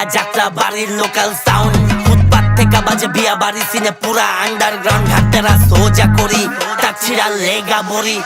ঢাকা যাত্রা বাড়ির local sound ফুটপাত থেকে বাজে বিয়া বাড়ি সিনে পুরা আন্ডারগ্রাউন্ড ঘাটতেরা সোজা করি তাছিরা লেগা বড়ি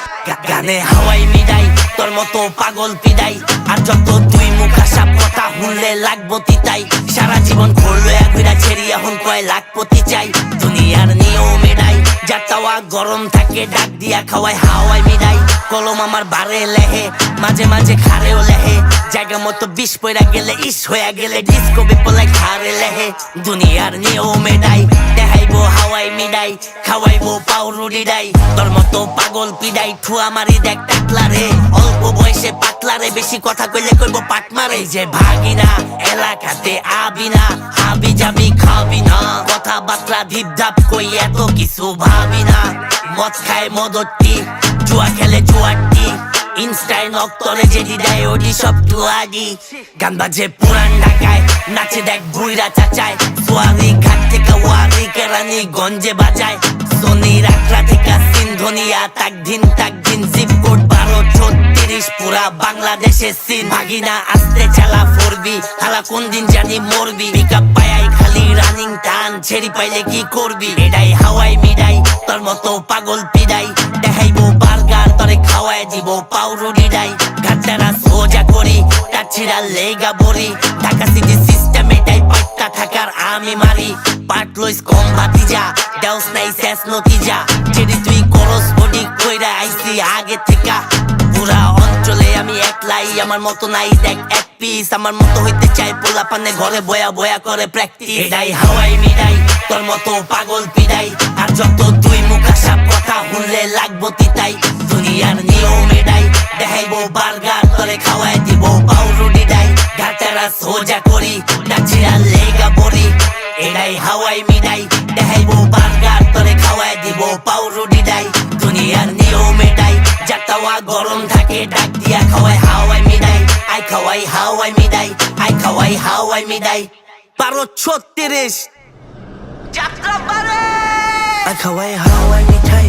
গানে হাওয়াই মিডাই তোর মতো পাগল পিডাই আর যত তুই মুখা সাপ কথা শুনলে লাগবো তিতাই সারা জীবন করলো একবিরা ছেড়ি এখন কয় লাখপতি চাই দুনিয়ার নিয়ম মেডাই যার তাওয়া গরম থাকে ডাক দিয়া খাওয়াই হাওয়াই মিডাই কলম আমার বারে লেহে মাঝে মাঝে খারেও লেহে জায়গা মতো বিষ পয়রা গেলে ইস হয়ে গেলে ডিস্কো বিপলাই খারে লেহে দুনিয়ার নিয়ম মেডাই দেখাইবো হাওয়াই মিডাই খাওয়াইবো পাউরুটি ডাই তোর মতো পাগল পিডাই ঠুয়া মারি দেখ টাকলা রে অল্প বয়সে পাতলা রে বেশি কথা কইলে কইবো পাট মারে যে ভাগি না এলাকাতে আবি না হাবি যাবি খাবি না কথা বাতলা ধিপ ধাপ কই এত কিছু ভাবি না মদ খায় মদটি জুয়া খেলে জুয়াটি ইনস্টায় নক্তরে যেটি দেয় ওটি সব টুয়াডি গান বাজে পুরান ঢাকায় নাচে দেখ বুইরা চাচায় সোয়ারি ঘাট থেকে ওয়ারি কেরানি গঞ্জে বাজায় সোনি রাকরা থেকে সিন্ধনিয়া তাক দিন জিপ কোড 12-36 পুরা বাংলাদেশের সিন ভাগিনা আসতে চালা ফরবি হালা কোন দিন জানি মরবি পিকআপ পায়াই খালি রানিং টান ছেড়ি পাইলে কি করবি এটাই হাওয়াই মিডাই তোর মতো পাগল পিডাই দেখাইবো বার্গার তরে খাওয়াই দিব পাউরুটি ডাই ঘাটটারা সোজা করি তাছিরা লেগা বড়ি ঢাকা সিটি সিস্টেম এটাই পাট্টা থাকার আমি মারি পাট লইস কম ভাতিজা দেওস নাই শেষ নতিজা যেটি তুই করস বডি কইরা আইসি আগে থেকে পুরা অঞ্চলে আমি একলাই আমার মতো নাই দেখ এক পিস আমার মতো হইতে চাই পোলা পানে ঘরে বয়া বয়া করে প্র্যাকটিস এটাই হাওয়াই মিডাই তোর মতো পাগল পিডাই আর যত তুই মুখা সাপ কথা শুনলে লাগবো তিতাই দুনিয়ার নিয়ম এটাই দেখাইবো বার্গার তরে খাওয়াই দিব পাউরুটি ডাই ঘাটেরা সোজা করি নাচিরা লেগা বড়ি এটাই হাওয়াই মিডাই দেখাইবো বার্গার তরে খাওয়াই দিব পাউরুটি ডাই দুনিয়ার নিয়ম এটাই যার তাওয়া গরম থাকে ডাক দিয়া খাওয়াই হাওয়াই মিডাই আই খাওয়াই হাওয়াই মিডাই আই খাওয়াই হাওয়াই মিডাই 12-36 যাত্রা বারে আই খাওয়াই হাওয়াই মিঠাই